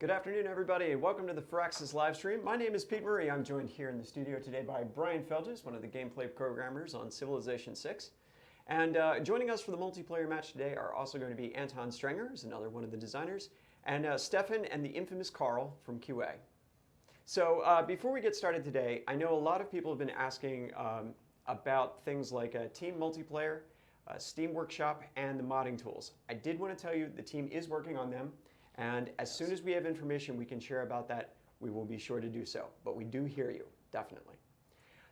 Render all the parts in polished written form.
Good afternoon, everybody, and welcome to the Firaxis live stream. My name is Pete Murray. I'm joined here in the studio today by Brian Feldges, one of the gameplay programmers on Civilization 6. And joining us for the multiplayer match today are also going to be Anton Strenger, who's another one of the designers, and Stefan and the infamous Carl from QA. So before we get started today, I know a lot of people have been asking about things like team multiplayer, Steam Workshop, and the modding tools. I did want to tell you the team is working on them. And as soon as we have information we can share about that, we will be sure to do so. But we do hear you, definitely.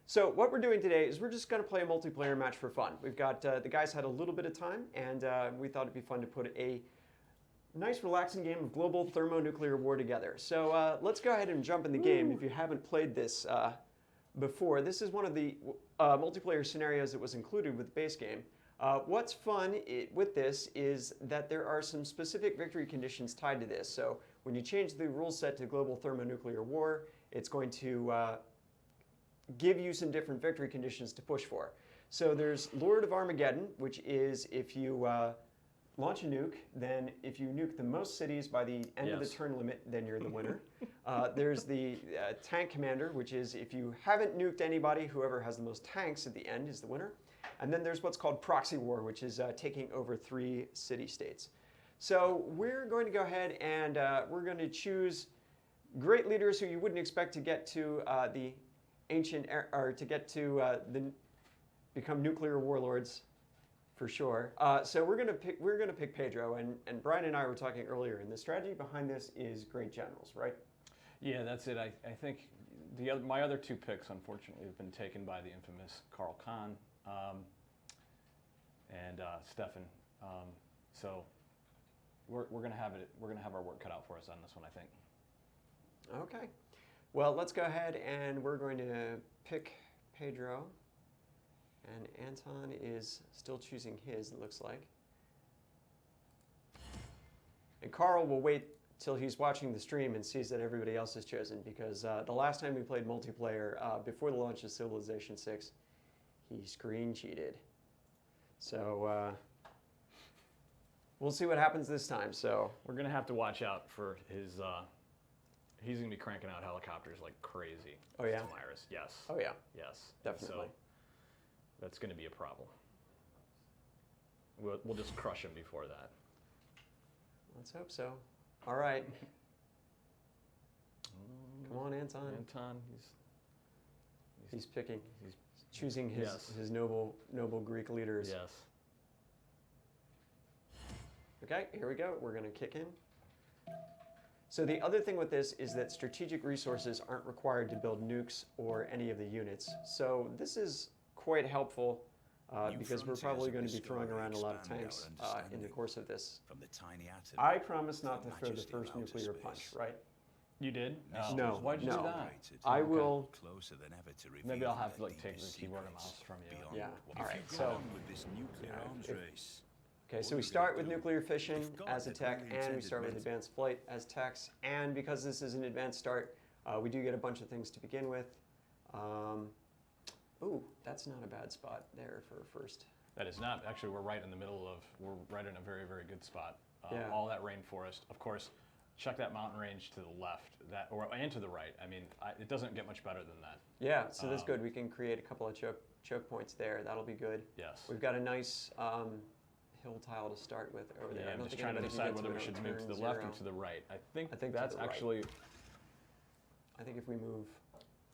So what we're doing today is we're just going to play a multiplayer match for fun. We've got, the guys had a little bit of time, and we thought it'd be fun to put a nice relaxing game of global thermonuclear war together. So let's go ahead and jump in the game. If you haven't played this before, this is one of the multiplayer scenarios that was included with the base game. What's fun with this is that there are some specific victory conditions tied to this. So when you change the rule set to global thermonuclear war, it's going to give you some different victory conditions to push for. So there's Lord of Armageddon, which is if you launch a nuke, then if you nuke the most cities by the end of the turn limit, then you're the winner. There's the Tank Commander, which is if you haven't nuked anybody, whoever has the most tanks at the end is the winner. And then there's what's called Proxy War, which is taking over 3 city-states. So we're going to go ahead and we're going to choose great leaders who you wouldn't expect to get to the ancient, or to get to become nuclear warlords, for sure. So we're going to pick Pedro, and Brian and I were talking earlier, and the strategy behind this is great generals, right? Yeah, that's it. I think my other 2 picks, unfortunately, have been taken by the infamous Carl Kahn. And Stefan. So we're gonna have it. We're gonna have our work cut out for us on this one, I think. Okay. Well, let's go ahead and we're going to pick Pedro. And Anton is still choosing his, it looks like. And Carl will wait till he's watching the stream and sees that everybody else has chosen, because the last time we played multiplayer before the launch of Civilization 6, he screen cheated. So we'll see what happens this time. So we're gonna have to watch out for his. He's gonna be cranking out helicopters like crazy. Oh yeah. Myers. Yes. Oh yeah. Yes. Definitely. So that's gonna be a problem. We'll just crush him before that. Let's hope so. All right. Come on, Anton. Anton. He's picking. He's choosing his noble Greek leaders. Yes. Okay, here we go. We're going to kick in. So the other thing with this is that strategic resources aren't required to build nukes or any of the units. So this is quite helpful because we're probably going to be throwing around a lot of tanks in the course of this. From the tiny atom, I promise not to throw the first nuclear punch, right? You did? No. Why'd you do that? I will. Closer than ever to Maybe I'll have to take the keyboard and mouse from you. Yeah. All right. So. With this nuclear arms race. Okay, so we start with nuclear fission as a tech, and we start with advanced flight as techs. And because this is an advanced start, we do get a bunch of things to begin with. Ooh, that's not a bad spot there for a first. That is not. Actually, we're right in the middle of. We're right in a very, very good spot. Yeah. All that rainforest, of course. Check that mountain range to the left, and to the right. I mean, it doesn't get much better than that. Yeah, so that's good. We can create a couple of choke points there. That'll be good. Yes. We've got a nice hill tile to start with over there. Yeah, I'm just trying to decide whether we should move to the left or to the right. I think that's actually. I think if we move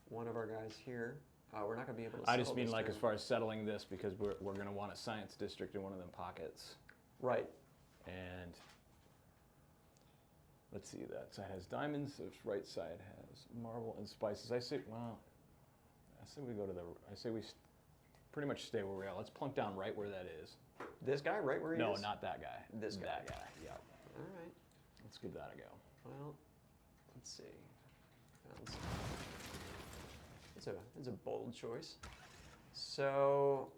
one of our guys here, we're not going to be able to. I just mean like as far as settling this, because we're going to want a science district in one of them pockets. Right. And. Let's see, that side has diamonds, the right side has marble and spices. I say we go to I say we pretty much stay where we are. Let's plunk down right where that is. This guy, right where he is? No, not that guy. This guy. That guy, yeah. All right. Let's give that a go. Well, let's see. It's a bold choice. So,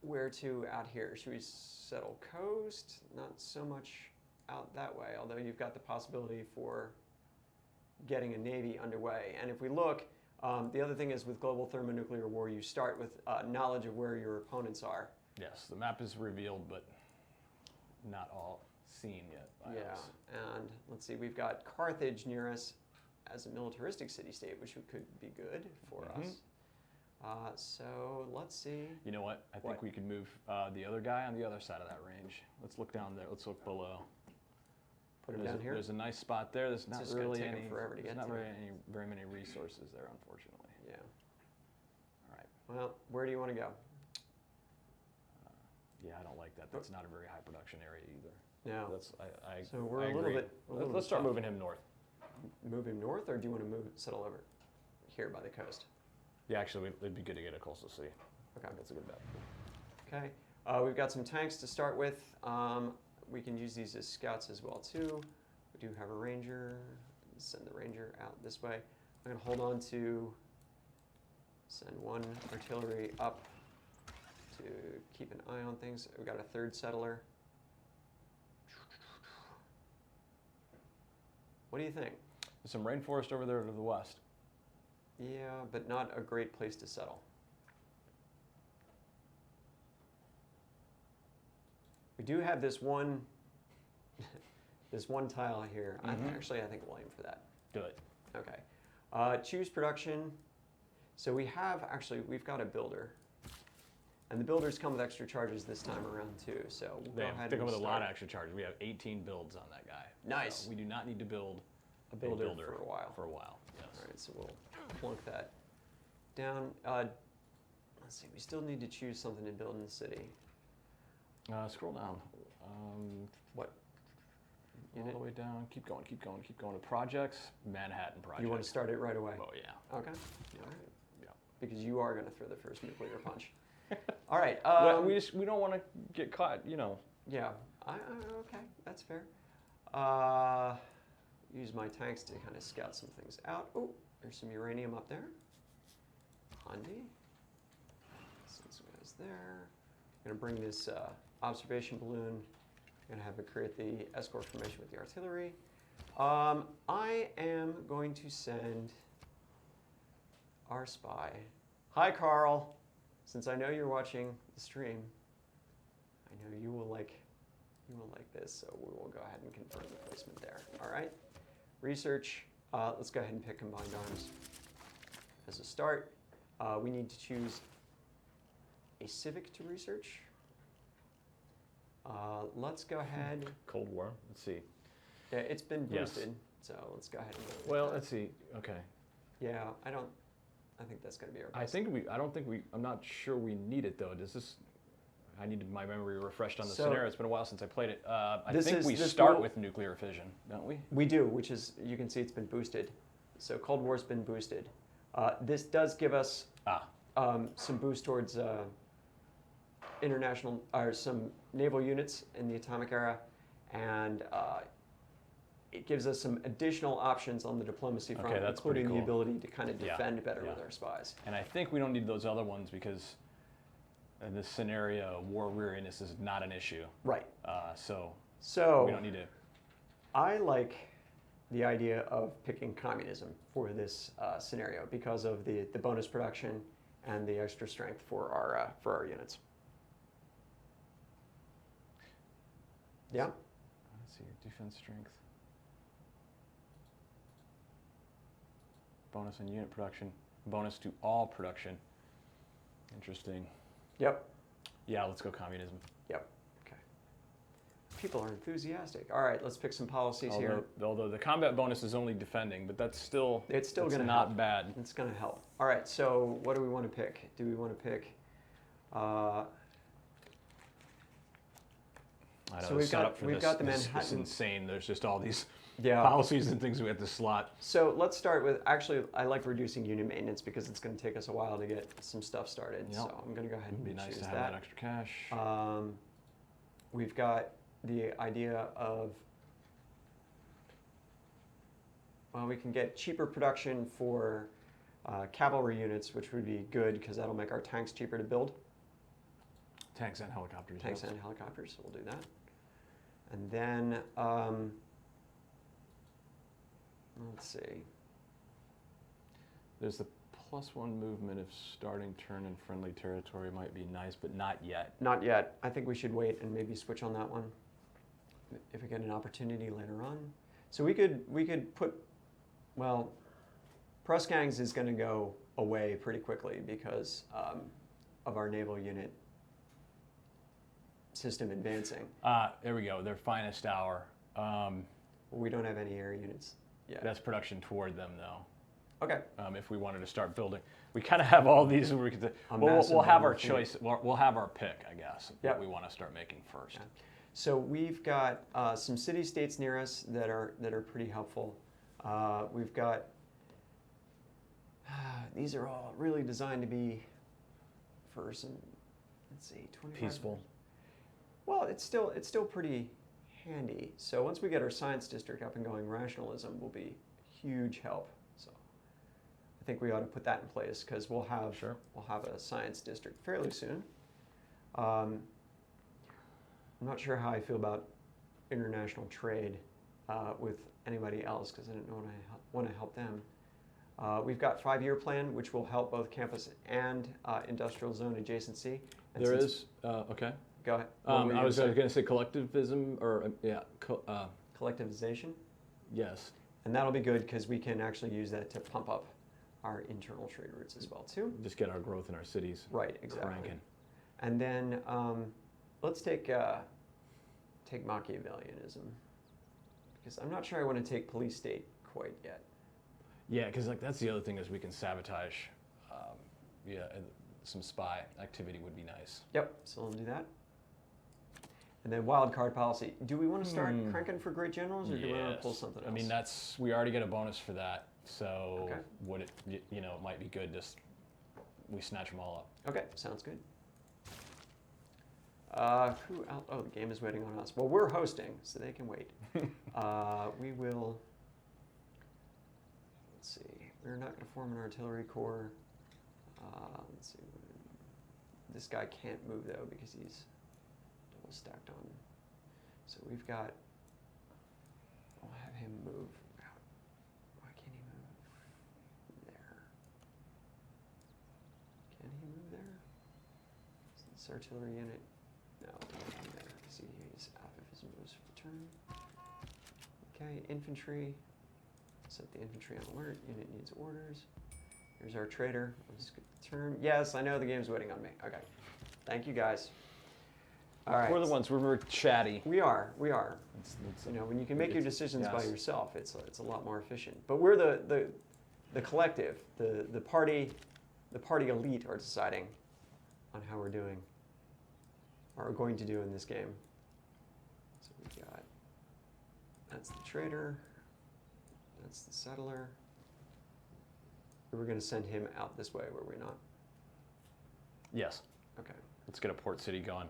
where to out here? Should we settle coast? Not so much out that way, although you've got the possibility for getting a navy underway. And if we look, the other thing is with global thermonuclear war, you start with knowledge of where your opponents are. Yes, the map is revealed, but not all. seen yet by Yeah, us. and let's see, we've got Carthage near us as a militaristic city-state, which could be good for us. So let's see. You know what? I think What? we could move the other guy on the other side of that range. Let's look down there. Let's look below. Put him There's down a, here. there's a nice spot there. There's not just gonna really take him any. forever to There's get not to. very many resources there, unfortunately. Yeah. All right. Well, where do you want to go? Yeah, I don't like that. That's not a very high production area either. No. That's I. So we're I a little agree. bit. Let's start moving him north. Move him north, or do you want to settle over here by the coast? Yeah, actually, it'd be good to get a coastal city. Okay. That's a good bet. Okay. We've got some tanks to start with. We can use these as scouts as well too. We do have a ranger. Send the ranger out this way. I'm gonna hold on to send one artillery up to keep an eye on things. We've got a third settler. What do you think? There's some rainforest over there to the west. Yeah, but not a great place to settle. We do have this one, this one tile here. I think we'll aim for that. Good. Okay. Choose production. So we've got a builder. And the builders come with extra charges this time around too. So we'll go ahead They and come with a lot start of extra charges. We have 18 builds on that guy. Nice. So we do not need to build a builder for a while. Yes. All right, so we'll plunk that down. Let's see, we still need to choose something to build in the city. Scroll down. What? All the way down. Keep going. Keep going. Keep going to projects. Manhattan project. You want to start it right away? Oh yeah. Okay. Yeah. All right. Yeah. Because you are going to throw the first nuclear punch. All right. Well, we don't want to get caught. You know. Yeah. Okay, that's fair. Use my tanks to kind of scout some things out. Oh, there's some uranium up there. Handy. Send some guys there. I'm going to bring this observation balloon. I'm going to have it create the escort formation with the artillery. I am going to send our spy. Hi, Carl. Since I know you're watching the stream, I know you will like this, so we will go ahead and confirm the placement there. All right. Research. Let's go ahead and pick combined arms as a start. We need to choose a civic to research. Let's go ahead. Cold War. Let's see. Yeah, it's been Yes. boosted, so let's go ahead and go with Well, that. let's see. Okay. Yeah, I think that's going to be our best. I'm not sure we need it though. I needed my memory refreshed on the So- scenario. It's been a while since I played it. I This think is- we this start will- with nuclear fission, don't we? We do, which is, you can see it's been boosted. So Cold War's been boosted. This does give us some boost towards international, or some naval units in the atomic era, and it gives us some additional options on the diplomacy front, Okay, that's pretty including the cool. ability to kind of Yeah, defend better yeah. with our spies. And I think we don't need those other ones because in this scenario, war weariness is not an issue. Right. So So we don't need to. I like the idea of picking communism for this scenario because of the bonus production and the extra strength for our units. Yeah. Let's see, defense strength. Bonus on unit production. Bonus to all production. Interesting. Yep. Yeah, let's go communism. Yep. Okay. People are enthusiastic. All right, let's pick some policies here. Although the combat bonus is only defending, but that's still It's still that's going to not help. bad. It's going to help. All right. So what do we want to pick? Do we want to pick? I know, So the we've got- setup for we've this, got the this is Manhattan- insane. There's just all these Yeah. policies and things we have to slot. So let's start with, actually, I like reducing unit maintenance because it's going to take us a while to get some stuff started. Yep. So I'm going to go ahead It'd and be nice choose to have that extra cash. We've got the idea of, well, we can get cheaper production for cavalry units, which would be good because that'll make our tanks cheaper to build. Tanks and helicopters. Tanks yes. and helicopters, so we'll do that. And then, let's see. There's the +1 movement if starting turn in friendly territory might be nice, but not yet. Not yet. I think we should wait and maybe switch on that one. if we get an opportunity later on. So we could put, well, press gangs is going to go away pretty quickly because of our naval unit system advancing. There we go. Their finest hour. We don't have any air units yet. That's production toward them, though. Okay. If we wanted to start building, we kind of have all these. Where we could, we'll have our choice. We'll have our pick, I guess. Yep. What we want to start making first. Yeah. So we've got some city-states near us that are pretty helpful. We've got these are all really designed to be for some, let's see, 25. Peaceful. Well, it's still pretty handy. So once we get our science district up and going, rationalism will be a huge help. So I think we ought to put that in place because we'll have a science district fairly soon. I'm not sure how I feel about international trade with anybody else because I don't know want to help them. We've got 5-year plan, which will help both campus and industrial zone adjacency. And There is okay. Go ahead. I was going to say collectivism, or collectivization. Yes. And that'll be good because we can actually use that to pump up our internal trade routes as well too. Just get our growth in our cities. Right, exactly. Cranking. And then let's take Machiavellianism because I'm not sure I want to take police state quite yet. Yeah, because like that's the other thing is we can sabotage. And some spy activity would be nice. Yep. So we'll do that. And then wild card policy. Do we want to start cranking for great generals, or do we want to pull something else? I mean, we already get a bonus for that. So Okay. would it? It might be good. Just we snatch them all up. Okay, sounds good. Who else? Oh, the game is waiting on us. Well, we're hosting, so they can wait. We will. Let's see. We're not going to form an artillery corps. Let's see. This guy can't move though because he's double stacked on. So we've got. We'll have him move. Why can't he move there? Can he move there? Is this artillery unit? No, not there. See, he's half of his moves for the turn. Okay, infantry. Set the infantry on alert. Unit needs orders. Here's our trader. Let's skip the turn. Yes, I know the game's waiting on me. Okay. Thank you, guys. All right. We're the ones. We're very chatty. We are. It's When you can make your decisions by yes. yourself, it's a lot more efficient. But we're the collective, the party elite are deciding on how we're doing, or are going to do in this game. So we got that's the trader. That's the settler. We were going to send him out this way, were we not? Yes. Okay. Let's get a port city going.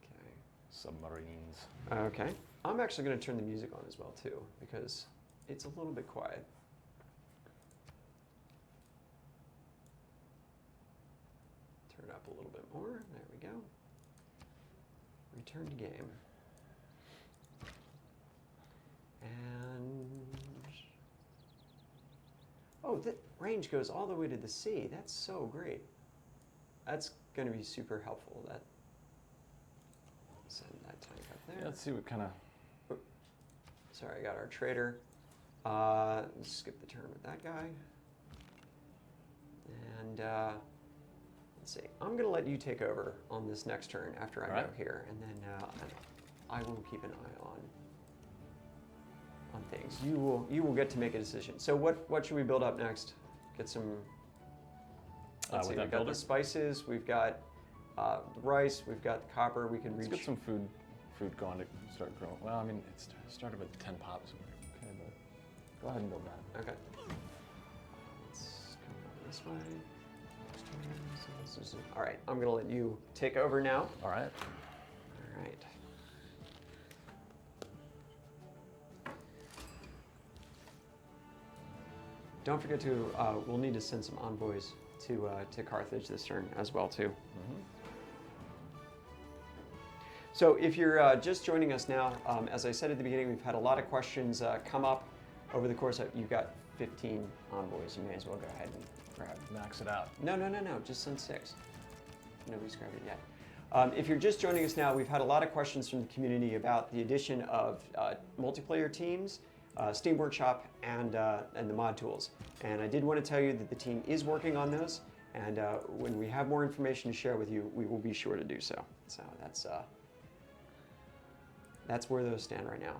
Okay. Submarines. Okay. I'm actually going to turn the music on as well, too, because it's a little bit quiet. Turn it up a little bit more. There we go. Return to game. And oh, that range goes all the way to the sea. That's so great. That's going to be super helpful. That send that tank up there. Yeah, let's see what kind of. Sorry, I got our trader. Let's skip the turn with that guy. And let's see. I'm going to let you take over on this next turn after I go here, and then I will keep an eye on things. You will get to make a decision. So what should we build up next? Get some. Let's see. We've got the spices. We've got the rice. We've got the copper. We can Let's reach. get some food going to start growing. Well, I mean, it started with 10 pops. Okay, but go ahead and build that. Okay. Let's come over this way. All right. I'm gonna let you take over now. All right. All right. Don't forget to, we'll need to send some envoys to Carthage this turn as well too. Mm-hmm. So if you're just joining us now, as I said at the beginning, we've had a lot of questions come up over the course of, you've got 15 envoys, you may as well go ahead and grab. Max it out. No, just send 6. Nobody's grabbed it yet. If you're just joining us now, we've had a lot of questions from the community about the addition of multiplayer teams, Steam Workshop, and the mod tools. And I did want to tell you that the team is working on those, and when we have more information to share with you, we will be sure to do so. So that's where those stand right now.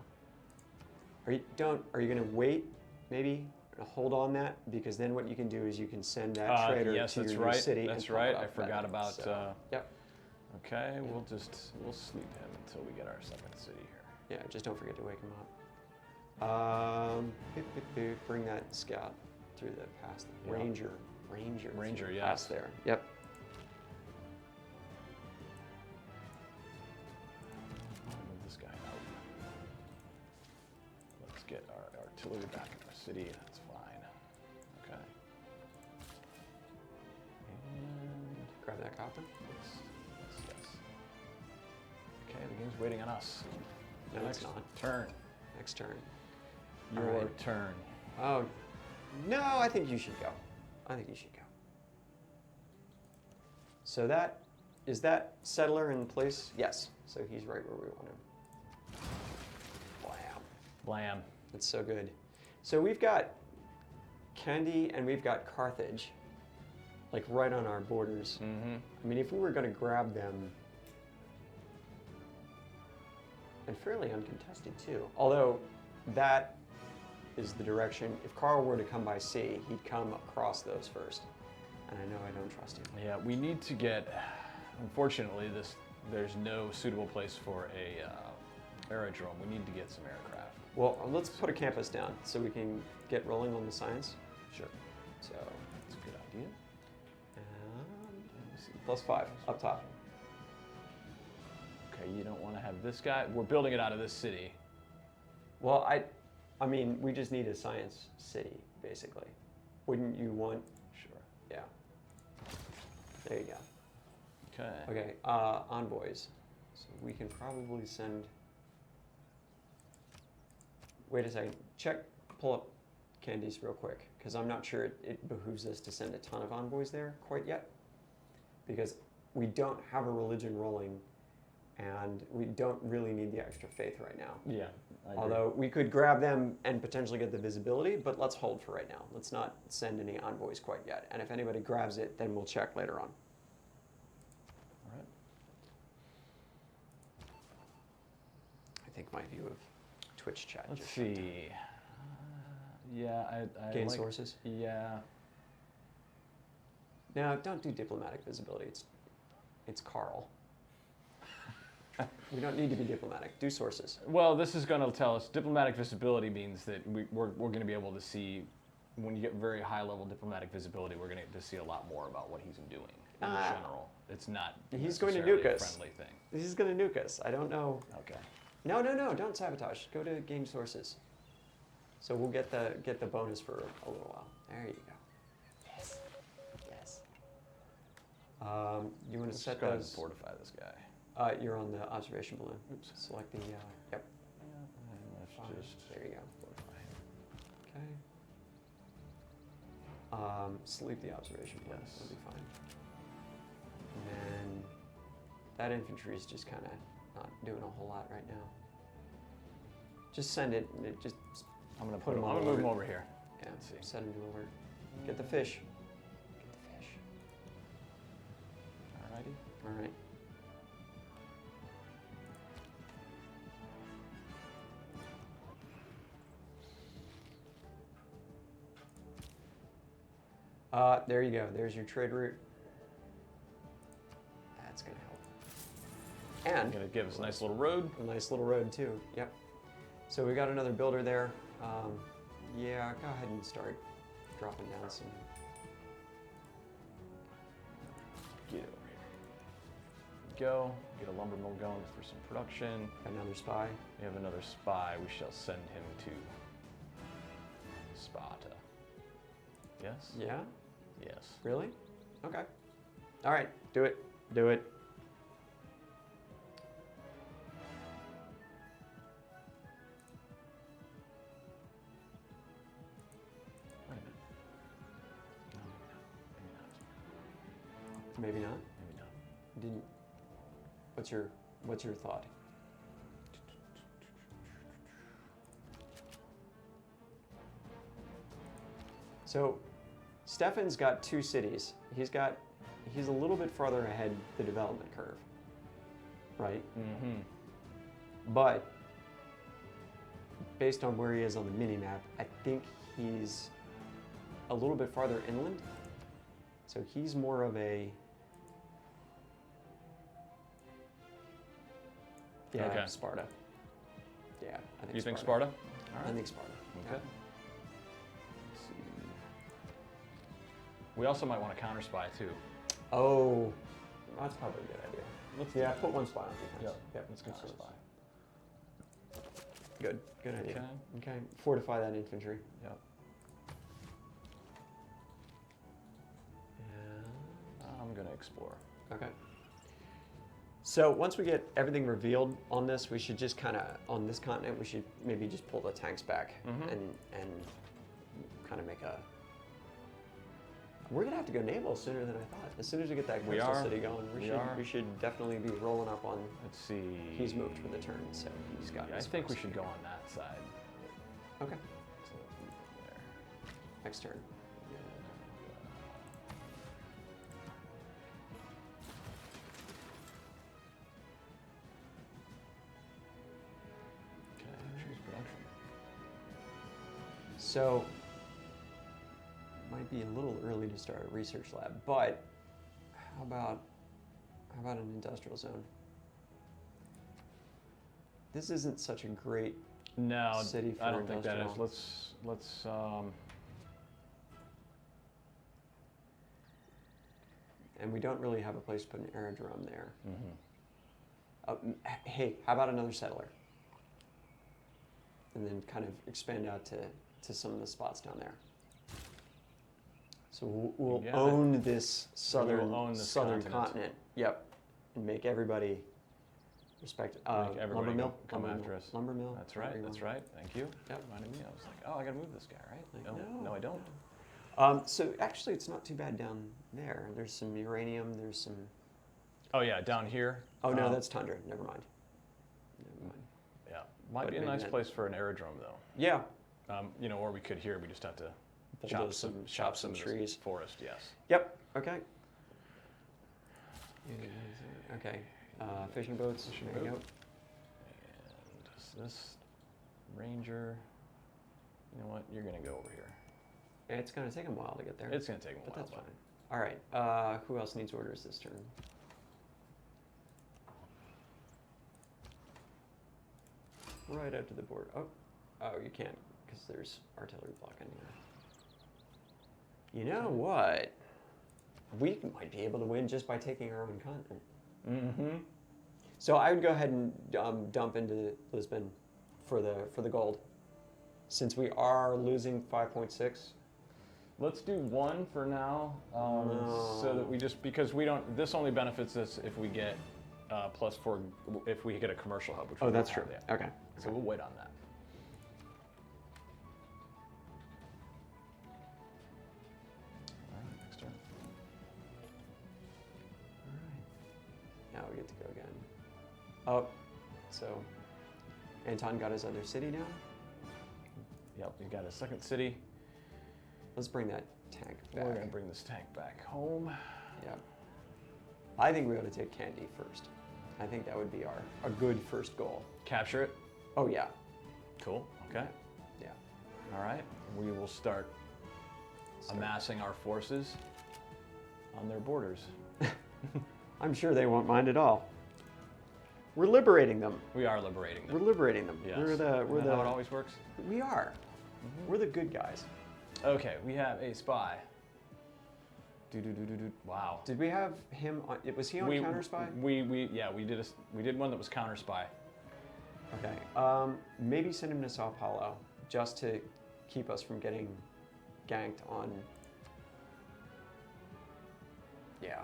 Are you going to wait, maybe? Hold on that, because then what you can do is you can send that trader to your new city. That's right. I forgot about. So, yep. Okay, we'll sleep him until we get our second city here. Yeah, just don't forget to wake him up. Bring that scout through the pass. Yep. Ranger. Yes. Pass there. Yep. Move this guy out. Let's get our artillery back in our city. That's fine. Okay. And Grab that copper. yes. Okay, the game's waiting on us. No, Next it's not. turn. Next turn. Your right. turn. Oh, no, I think you should go. So is that settler in place? Yes. So he's right where we want him. Blam. Blam. That's so good. So we've got Kandy and we've got Carthage, like right on our borders. Mm-hmm. I mean, if we were going to grab them, and fairly uncontested too. Although that is the direction. If Karl were to come by sea, he'd come across those first. And I know I don't trust him. Yeah, we need to get. Unfortunately, there's no suitable place for a aerodrome. We need to get some aircraft. Well, let's put a campus down so we can get rolling on the science. Sure. So, That's a good idea. and +5 up top. Okay, you don't want to have this guy. We're building it out of this city. Well, I mean, we just need a science city, basically. Wouldn't you want? Sure. Yeah. There you go. Okay. Okay, envoys. So we can probably send. Wait a second. Pull up Candice real quick, because I'm not sure it behooves us to send a ton of envoys there quite yet, because we don't have a religion rolling, and we don't really need the extra faith right now. Yeah. I agree. Although we could grab them and potentially get the visibility, but let's hold for right now. Let's not send any envoys quite yet. And if anybody grabs it, then we'll check later on. All right. I think my view of Twitch chat. Let's just shut down. see. Yeah, I Gain like, sources. Yeah. No, don't do diplomatic visibility. It's Karl. We don't need to be diplomatic. Do sources. Well, this is going to tell us diplomatic visibility means that we're going to be able to see, when you get very high level diplomatic visibility, we're going to see a lot more about what he's doing in general. It's not He's going to necessarily nuke a us. friendly thing. He's going to nuke us. I don't know. Okay. No, don't sabotage. Go to game sources. So we'll get the bonus for a little while. There you go. Yes. You want to Let's set go ahead and those? fortify this guy. You're on the observation balloon. Oops. Select the, yep. And let's Fine. just There you go. fortify him. Okay. Sleep the observation balloon. Yes. That'll be fine. And then that infantry is just kind of not doing a whole lot right now. Just send it. And it just I'm going to Put him on move him alert. over here. yeah, Let's see. set him to alert. Get the fish. Get the fish. Alrighty. All right. There you go. There's your trade route. That's going to help. And Going to give us a nice little road. a nice little road too. Yep. So we got another builder there. Yeah, go ahead and start dropping down some. Get over here. Go. Get a lumber mill going for some production. Another spy. We have another spy. We shall send him to Sparta. Yes? Yeah. Yes. Really? Okay. All right. Do it. Do it. Wait a minute. No, maybe not. Maybe not. Maybe not. Didn't. What's your thought? So, Stefan's got 2 cities. He's a little bit farther ahead the development curve, right? Mm-hmm. But based on where he is on the mini map, I think he's a little bit farther inland. So he's more of a Okay. Sparta. Yeah, I think. You think Sparta? All I think Sparta. Okay. Yeah. Let's see. We also might want to counter spy too. Oh, that's probably a good idea. Let's Yeah, put 1 spy on defense. Yep. Yep. Let's counter spy. Good idea. Okay. Okay, fortify that infantry. Yep. I'm gonna explore. Okay. So once we get everything revealed on this, we should just kind of, on this continent, we should maybe just pull the tanks back and kind of make a. We're gonna have to go naval sooner than I thought. As soon as we get that We coastal are. city going, we should definitely be rolling up on. Let's see. He's moved for the turn, so he's got. Yeah, I his think we first. should go on that side. Okay. So let's move there. Next turn. Okay, choose production. So, might be a little early to start a research lab, but how about an industrial zone? This isn't such a great No, city for I don't think that is. industrial. Let's And we don't really have a place to put an aerodrome there. mhm. Hey, how about another settler? And then kind of expand out to some of the spots down there. So we'll Yeah. own this southern own this southern continent. continent. Yep, and make everybody respect. Make everybody lumber mill, come lumber after mill, us. Lumber mill. That's whatever right. you That's want. right. Thank you. Yep. Reminded me. I was like, oh, I gotta move this guy, right? Like, no, I don't. So actually, it's not too bad down there. There's some uranium. There's some. Oh yeah, down here. Oh no, that's tundra. Never mind. Never mind. Yeah, might but be a maybe nice that- place for an aerodrome though. Yeah. Or we could here. We just have to Bulldoze chop some of this trees. forest. Yes. Yep. Okay. Okay. Fishing boats. Fishing there you boat. And this ranger. You know what? You're gonna go over here. go. It's gonna take them a while to get there. It's gonna take them a but while. that's fine. All right. Who else needs orders this turn? Right up to the board. Oh, you can't because there's artillery blocking here. You know what? We might be able to win just by taking our own continent. Mm-hmm. So I would go ahead and dump into Lisbon for the gold, since we are losing 5.6. Let's do 1 for now, No. so that we just, because we don't. This only benefits us if we get +4 if we get a commercial hub. Which we Oh, don't that's have true. yet. Okay. So we'll wait on that. All right, next turn. All right. Now we get to go again. Oh, so Anton got his other city now. Yep, we got a second city. Let's bring that tank back. We're gonna bring this tank back home. Yeah. I think we ought to take Candy first. I think that would be a good first goal. Capture it. Oh yeah. Cool. Okay. Yeah. All right. We will start amassing our forces on their borders. I'm sure they won't mind at all. We're liberating them. We are liberating them. We're liberating them. Yes. We're Isn't that how it always works? We are. We're the good guys. Okay, we have a spy. Wow. Did we have him on? Was he on counter spy? We did one that was counter spy. Okay. Maybe send him to Sao Paulo just to keep us from getting ganked on. Yeah.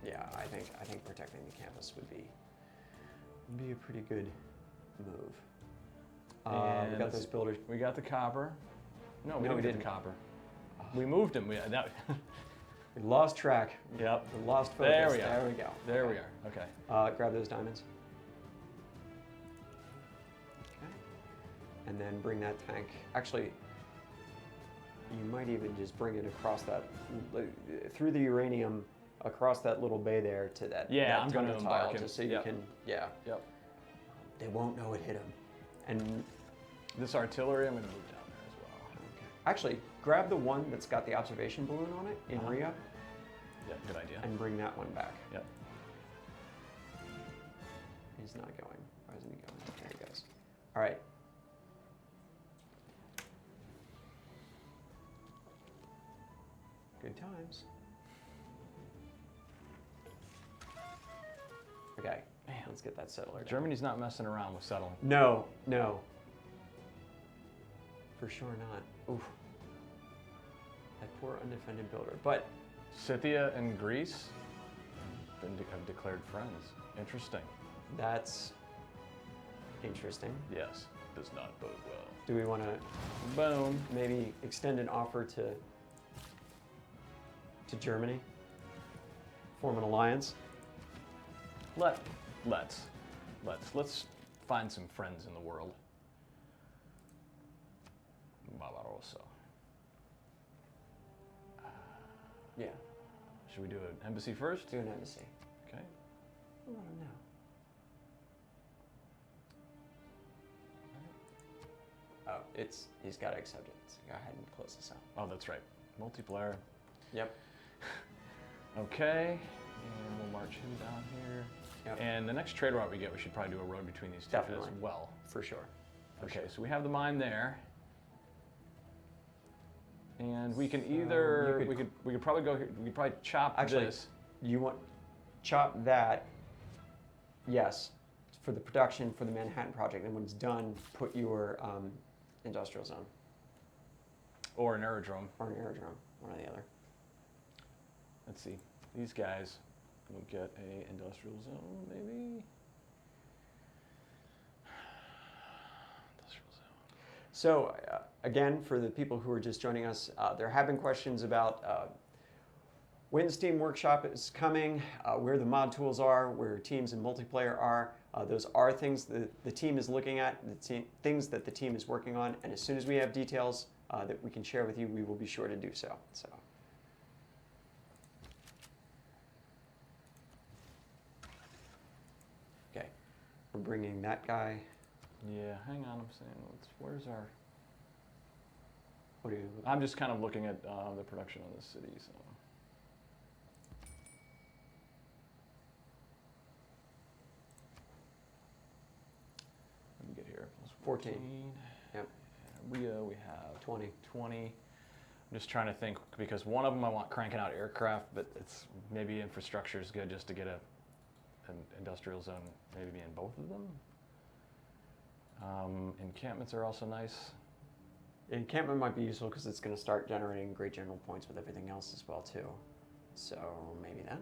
Yeah, I think protecting the campus would be a pretty good move. We And got those builders. We got the copper. No, we No, didn't we get didn't. the copper. We moved him. We lost track. Yep. We lost focus. There we are. There we go. There we are. Okay. Grab those diamonds. Okay. And then bring that tank. Actually, you might even just bring it across that, through the uranium, across that little bay there to that. Yeah, that I'm going to tunnel embark tile, him. just so you Yep. can. Yeah. Yep. They won't know it hit them. And This artillery, I'm going to move down there as well. okay. Actually, grab the one that's got the observation balloon on it in Rhea, Yeah, good idea. and bring that one back. Yep. He's not going. Why isn't he going? There he goes. All right. Good times. Okay, Man. let's get that settler. Germany's not messing around with settling. No, no. For sure not. Oof. That poor undefended builder. But Scythia and Greece have declared friends. Interesting. that's interesting. Yes, does not bode well. Do we want to Boom. maybe extend an offer to Germany? Form an alliance? Let's find some friends in the world. Barbarossa. Yeah. Should we do an embassy first? Do an embassy. Okay. I'll let him know. Oh, he's got to accept it. So go ahead and close this out. Oh, that's right. Multiplayer. Yep. Okay. And we'll march him down here. Yep. And the next trade route we get, we should probably do a road between these two Definitely. as well. For sure. Okay, so we have the mine there. And we can So either you could- we could probably go here. We could probably chop Actually, this. You want chop that? Yes, for the production for the Manhattan Project. And when it's done, put your industrial zone Or an aerodrome. or an aerodrome, one or the other. Let's see. These guys will get a industrial zone, maybe. Industrial zone. So again, for the people who are just joining us, there have been questions about when Steam Workshop is coming, where the mod tools are, where teams and multiplayer are. Those are things that the team is looking at, things that the team is working on, and as soon as we have details that we can share with you, we will be sure to do so. Okay, we're bringing that guy. Yeah, hang on. I'm saying, where's our? What do you? I'm just kind of looking at the production of the city. So. Let me get here. Plus 14. Yep. And Rio, we have 20. 20. I'm just trying to think because one of them I want cranking out aircraft, but it's maybe infrastructure is good just to get an industrial zone maybe in both of them. Encampments are also nice. Encampment might be useful because it's going to start generating great general points with everything else as well too. So maybe that.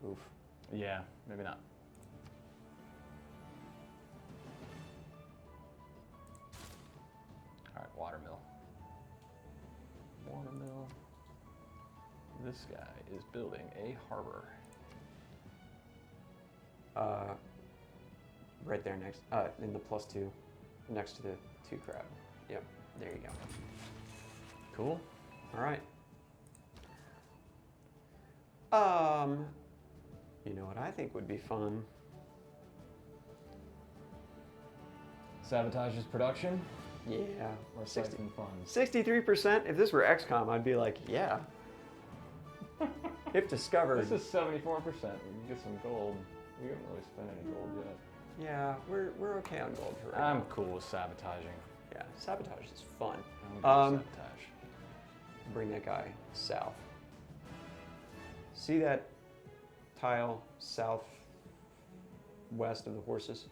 Oof. Yeah, maybe not. All right, watermill. Watermill. This guy is building a harbor. Right there next, in the +2, next to the 2 crab. Yep, there you go. Cool. All right. You know what I think would be fun? Sabotages production Yeah. or 60 siphon funds? 63%. If this were XCOM, I'd be like, yeah. If discovered. This is 74%. We can get some gold. We haven't really spent any gold yet. Yeah, we're okay on gold for right I'm now. cool with sabotaging. Yeah, sabotage is fun. I'm good with sabotage. Bring that guy south. See that tile southwest of the horses?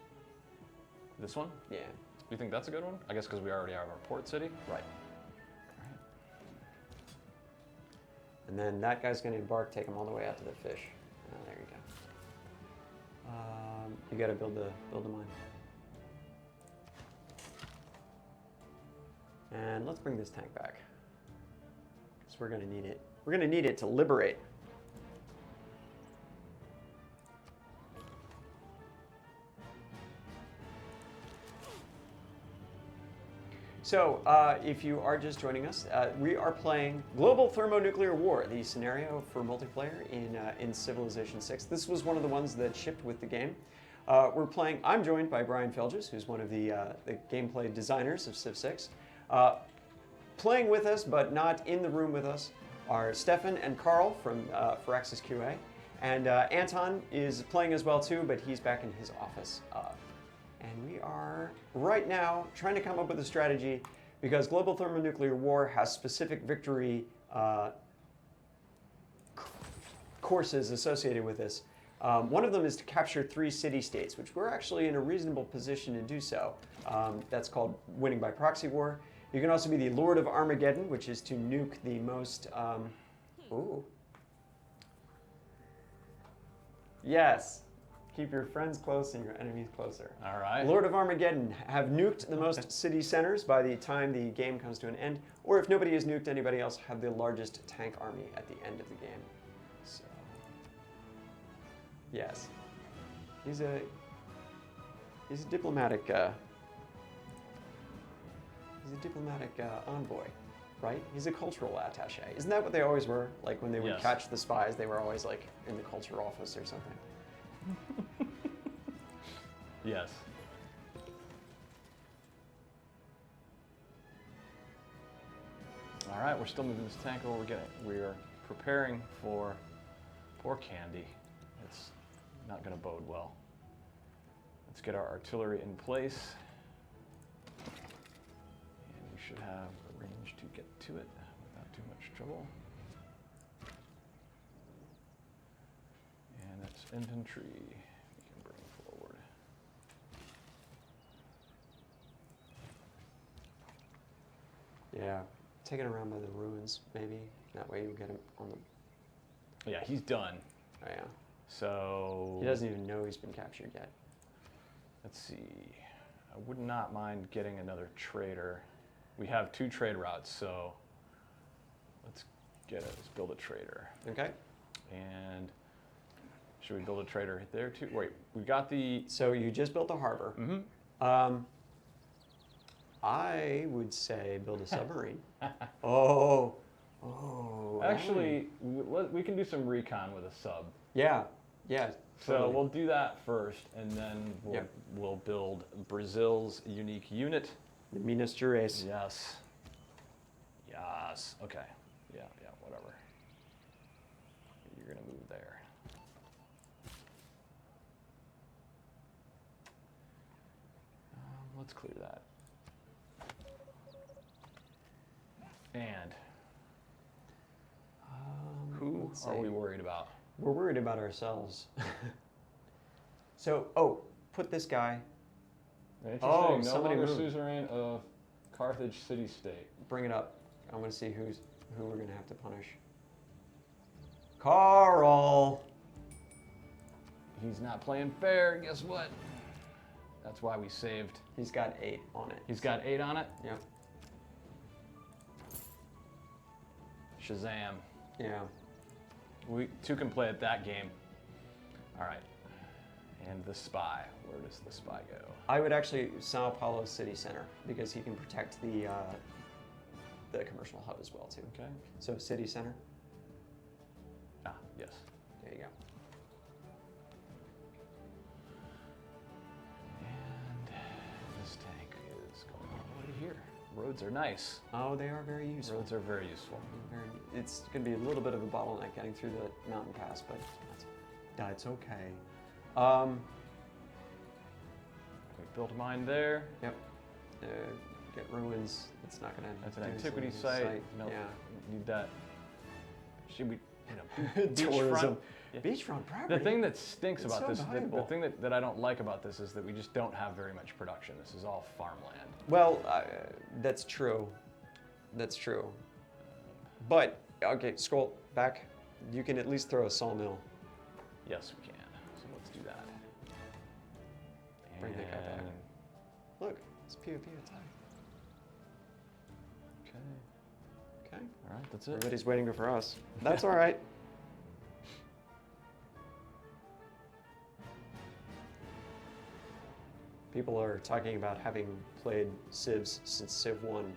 This one? Yeah, You think that's a good one? I guess because we already have our port city. right. And then that guy's going to embark, take him all the way out to the fish. Oh, there you go. You got to build a mine. And let's bring this tank back. because we're going to need it. We're going to need it to liberate. So, if you are just joining us, we are playing Global Thermonuclear War, the scenario for multiplayer in Civilization 6. This was one of the ones that shipped with the game. I'm joined by Brian Feldges, who's one of the gameplay designers of Civ 6. Playing with us, but not in the room with us, are Stefan and Carl from Firaxis QA. And Anton is playing as well too, but he's back in his office. And we are, right now, trying to come up with a strategy because Global Thermonuclear War has specific victory courses associated with this. One of them is to capture 3 city-states, which we're actually in a reasonable position to do so. That's called winning by proxy war. You can also be the Lord of Armageddon, which is to nuke the most... Ooh. Yes. Keep your friends close and your enemies closer. All right. Lord of Armageddon have nuked the most city centers by the time the game comes to an end, or if nobody has nuked anybody else, have the largest tank army at the end of the game. So, yes, he's a diplomatic envoy, right? He's a cultural attaché. Isn't that what they always were? Like when they would catch the spies, they were always like in the culture office or something. Yes. All right, we're still moving this tank over. We're preparing for poor Candy. It's not going to bode well. Let's get our artillery in place. And we should have a range to get to it without too much trouble. And that's infantry. We can bring forward. Yeah, take it around by the ruins, maybe. That way you get him on the... Yeah, he's done. Oh, yeah. So... He doesn't even know he's been captured yet. Let's see. I would not mind getting another trader. We have 2 trade routes, so let's build a trader. Okay. And should we build a trader there too? Wait, we got the... So you just built a harbor. Mm-hmm. I would say build a submarine. Oh. Actually, we can do some recon with a sub. Yeah. Yeah. So Totally. we'll do that first, and then we'll build Brazil's unique unit. The Minas Gerais. Yes. Yes. Okay. Yeah, whatever. You're going to move there. Let's clear that. And who are we worried about? We're worried about ourselves. So, put this guy. Interesting. Oh, no somebody longer moved. suzerain of Carthage city-state. Bring it up. I want to see who we're going to have to punish. Carl! He's not playing fair. Guess what? That's why we saved. He's got 8 on it. He's got 8 on it? Yeah. Shazam. Yeah. We 2 can play at that game. All right. And the spy. Where does the spy go? I would actually Sao Paulo City Center because he can protect the commercial hub as well too. Okay. So City Center. Ah, yes. There you go. And this tank is going all the way to here. Roads are nice. Oh, they are very useful. Roads are very useful. It's going to be a little bit of a bottleneck getting through the mountain pass, but that's okay. We build a mine there. Yep. Get ruins. It's not going to. That's an antiquity site. No, Yeah. need that. Should we, beachfront? Tourism. Yeah. Beachfront property. The thing that stinks It's about so this, the valuable. thing that I don't like about this is that we just don't have very much production. This is all farmland. Well, that's true. That's true. But, okay, scroll back. You can at least throw a sawmill. Yes, we can. So let's do that. Bring that guy back. And- Look, it's PvP attack. Okay. Okay. All right, that's it. Everybody's waiting for us. That's all right. People are talking about having played Civs since Civ 1.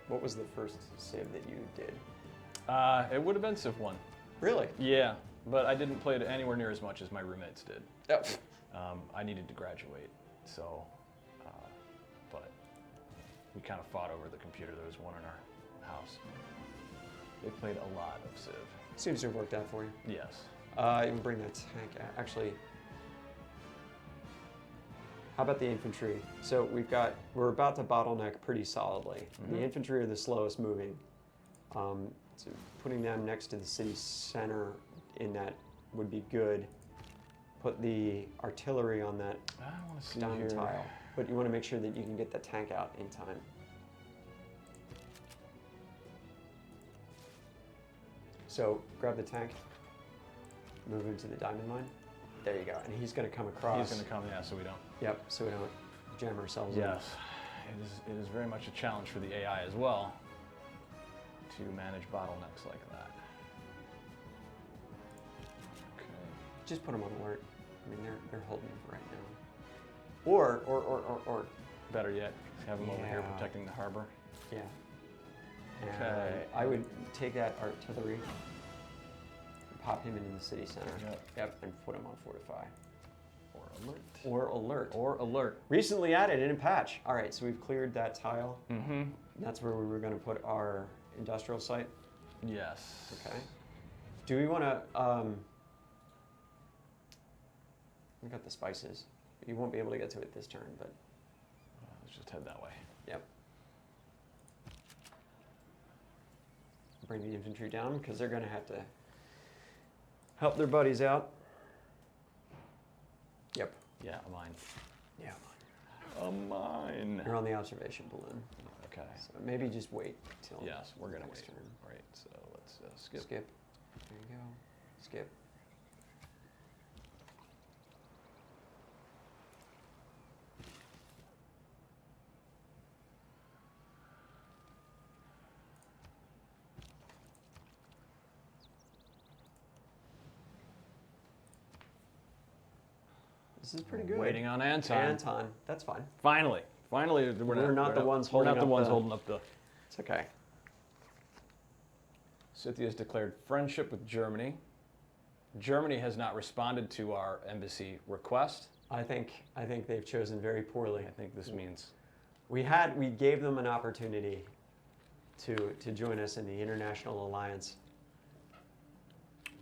What was the first Civ that you did? It would have been Civ 1. Really? Yeah, but I didn't play it anywhere near as much as my roommates did. Oh. I needed to graduate, so, but we kind of fought over the computer. There was one in our house. They played a lot of Civ. Seems to have worked out for you. Yes. Even bring that tank out. Actually, how about the infantry? So we're about to bottleneck pretty solidly. The infantry are the slowest moving. So putting them next to the city center in that would be good. Put the artillery on that I want to see down here. tile. But you want to make sure that you can get the tank out in time. So grab the tank, move him to the diamond mine. There you go. And he's going to come across. He's going to come, yeah, so we don't. Yep, so we don't jam ourselves in. Yes, it is very much a challenge for the AI as well to manage bottlenecks like that. Okay. Just put them on alert. I mean, they're holding right now. Or. Better yet, have him over here Yeah. protecting the harbor. Yeah. And Okay. I would take that artillery, and pop him into the city center. Yep. And put him on fortify. Or alert. Or alert. Or alert. Recently added in a patch. All right, so we've cleared that tile. Mm-hmm. That's where we were going to put our industrial site. Yes. Okay. Do we want to? We got the spices. You won't be able to get to it this turn, but Let's just head that way. yep. Bring the infantry down because they're going to have to help their buddies out. Yep. Yeah, a mine. Yeah. A mine. You're on the observation balloon. Okay. So maybe just wait till Yes, we're gonna next wait. turn. All right, so let's skip. Skip. There you go. Skip. This is pretty good. Waiting on Anton. Anton. That's fine. Finally, we're not the ones we're holding not the up ones the- holding up the. It's okay. Scythia has declared friendship with Germany. Germany has not responded to our embassy request. I think they've chosen very poorly. I think this means We gave them an opportunity to join us in the international alliance,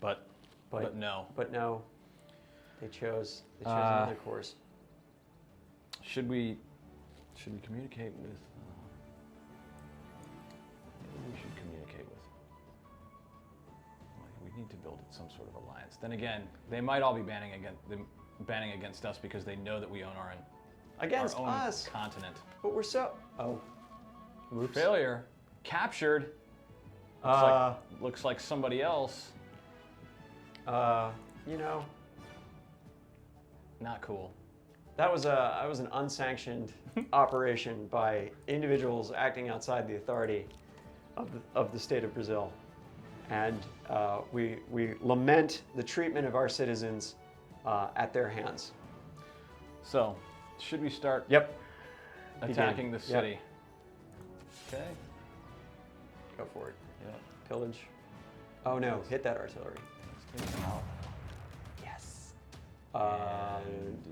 but no. But no, they chose another course. Should we communicate with? Maybe we should communicate with. We need to build some sort of alliance. Then again, they might all be banning against us because they know that we own our Against own us, continent. but we're so. Oh, oops. Failure. Captured. Looks like somebody else. You know, Not cool. that was an unsanctioned operation by individuals acting outside the authority of the state of Brazil, and we lament the treatment of our citizens at their hands. So, should we start Yep. attacking the Yep. city? Okay. Go for it. Yeah. Pillage. Oh no! Hit that artillery. Let's take them out. Yes. And-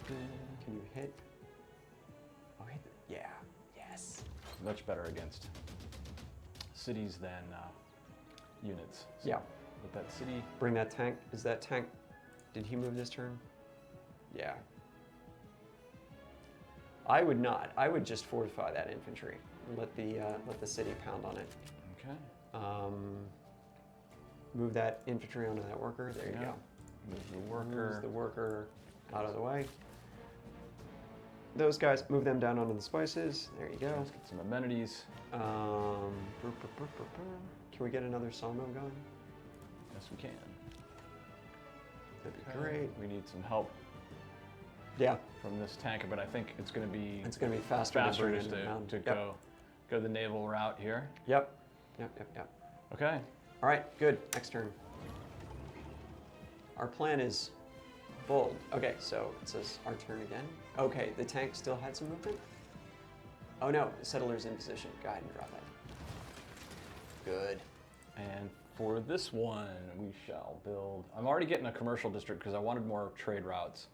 Can you hit? Oh, hit. Yeah. Yes. Much better against cities than units. So Yeah. With that city. Bring that tank. Is that tank? Did he move this turn? Yeah. I would not. I would just fortify that infantry. Let the city pound on it. Okay. Move that infantry onto that worker. There you Yeah. go. Move the Moves worker. the worker out of the way. Those guys, move them down onto the spices. There you go. Let's get some amenities. Can we get another sawmill going? Yes, we can. That'd be Okay. great. We need some help Yeah, from this tanker, but I think it's going to be it's going to be faster faster to bring just it down. to Yep. go the naval route here. Yep. Yep. Okay. All right, good. Next turn. Our plan is bold. Okay, so it says our turn again. Okay, the tank still had some movement. Oh no, the settler's in position. Go ahead and drop that. Good. And for this one, we shall build. I'm already getting a commercial district because I wanted more trade routes.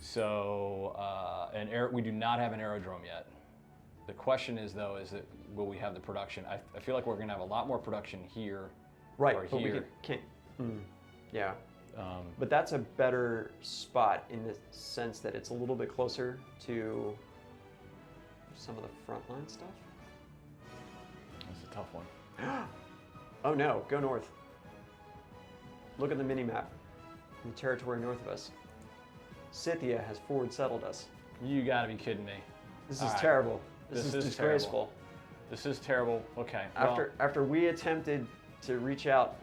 So, we do not have an aerodrome yet. The question is, though, will we have the production? I feel like we're going to have a lot more production here. Right, or but here. we can't. Yeah. But that's a better spot in the sense that it's a little bit closer to some of the frontline stuff. That's a tough one. Oh no, go north. Look at the mini-map. The territory north of us. Scythia has forward settled us. You gotta be kidding me. This is terrible. This is disgraceful. Terrible. This is terrible. Okay. After we attempted to reach out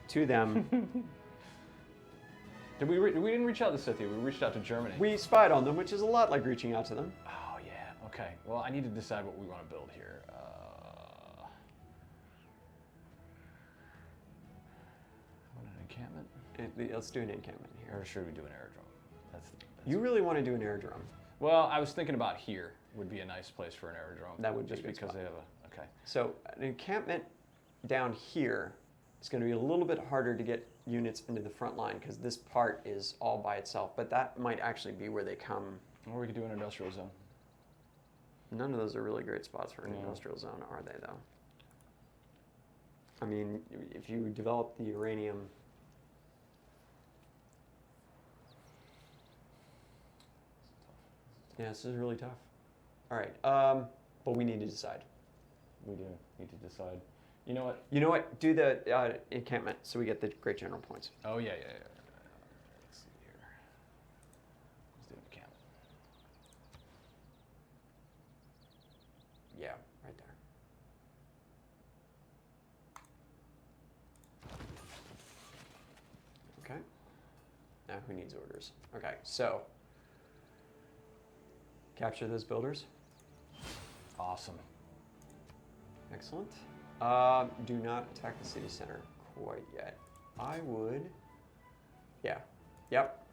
to them, we didn't reach out to Scythia. We reached out to Germany. we spied on them, which is a lot like reaching out to them. Oh yeah. Okay. Well, I need to decide what we want to build here. Want an encampment? Let's do an encampment here. Or should we do an aerodrome? You really want to do an aerodrome? Well, I was thinking about here would be a nice place for an aerodrome. That would be just a good because spot. they have a okay. So an encampment down here is going to be a little bit harder to get units into the front line because this part is all by itself. But that might actually be where they come. Or we could do an industrial zone. None of those are really great spots for an No. industrial zone, are they, though? I mean, if you develop the uranium... Yeah, this is really tough. All right, but we need to decide. We do need to decide. You know what? You know what? Do the encampment so we get the great general points. Oh yeah. Let's see here. Let's do an encampment. Yeah, right there. Okay. Now who needs orders? Okay, so capture those builders. Awesome. Excellent. Do not attack the city center quite yet. I would. Yeah. Yep.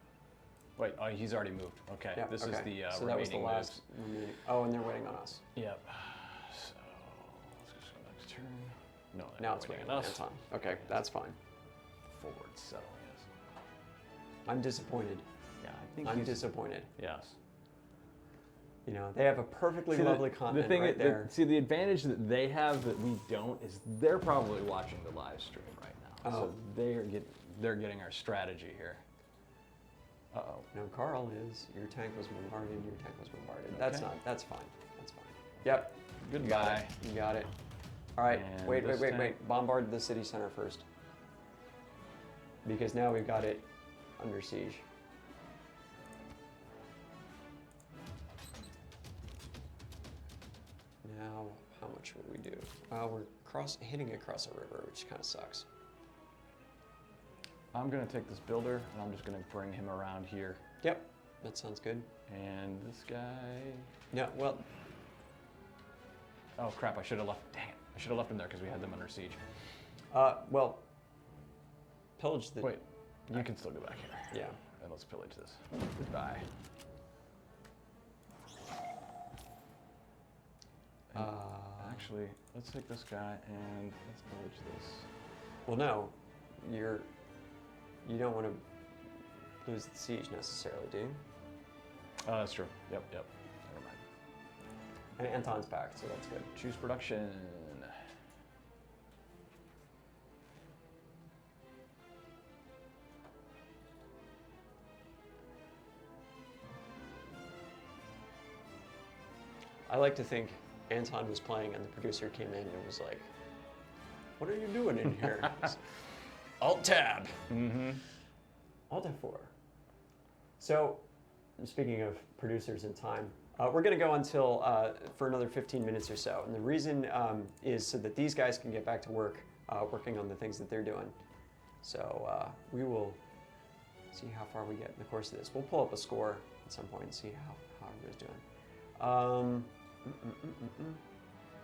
Wait. Oh, he's already moved. Okay. Yep. This okay. is the so that was the remaining last remaining. Oh, and they're waiting on us. moves. Yep. So let's just go next turn. No. Now it's waiting on us. Anton. Okay, that's fine. Forward settling us. I'm disappointed. Yeah, I think I'm disappointed. Yes. You know, they have a perfectly See, lovely continent the thing right there. The advantage that they have that we don't is they're probably watching the live stream right now. Oh. So they're getting our strategy here. Uh-oh. No, Carl is. Your tank was bombarded. Your tank was bombarded. Okay. That's fine. That's fine. Yep. Goodbye. You got it. All right. And Wait. this tank- Bombard the city center first. Because now we've got it under siege. Now, how much will we do? We're hitting across a river, which kind of sucks. I'm gonna take this builder and I'm just gonna bring him around here. Yep, that sounds good. And this guy. Yeah, well, Oh crap! I should have left. Dang it! I should have left him there because we had them under siege. well, pillage the. Wait, you can still go back here. Yeah. And let's pillage this. Goodbye. And actually, let's take this guy and let's pillage this. Well, no, you don't want to lose the siege necessarily, do you? Oh, that's true. Yep. Never mind. And Anton's back, so that's good. Choose production. I like to think Anton was playing and the producer came in and was like, "What are you doing in here?" Alt-Tab. Mm-hmm. Alt-F4. So, speaking of producers and time, we're going to go until for another 15 minutes or so. And the reason is so that these guys can get back to work working on the things that they're doing. So we will see how far we get in the course of this. We'll pull up a score at some point and see how everybody's doing.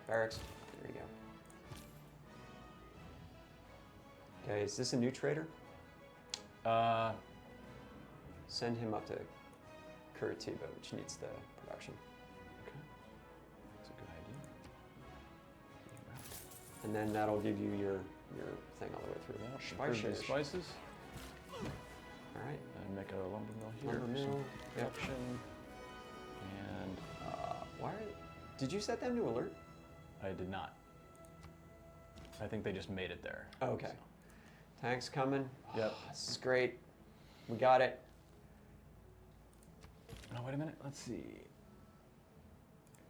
Barracks, there you go. Okay, is this a new trader? Send him up to Curitiba, which needs the production. Okay. That's a good idea. And then that'll give you your thing all the way through. Improve the spices. All right. And make a lumber mill here. Lumber mill. Some Yep. production. And Did you set them to alert? I did not. I think they just made it there. Oh, okay. So. Tanks coming. Yep. This is great. We got it. No, wait a minute. Let's see.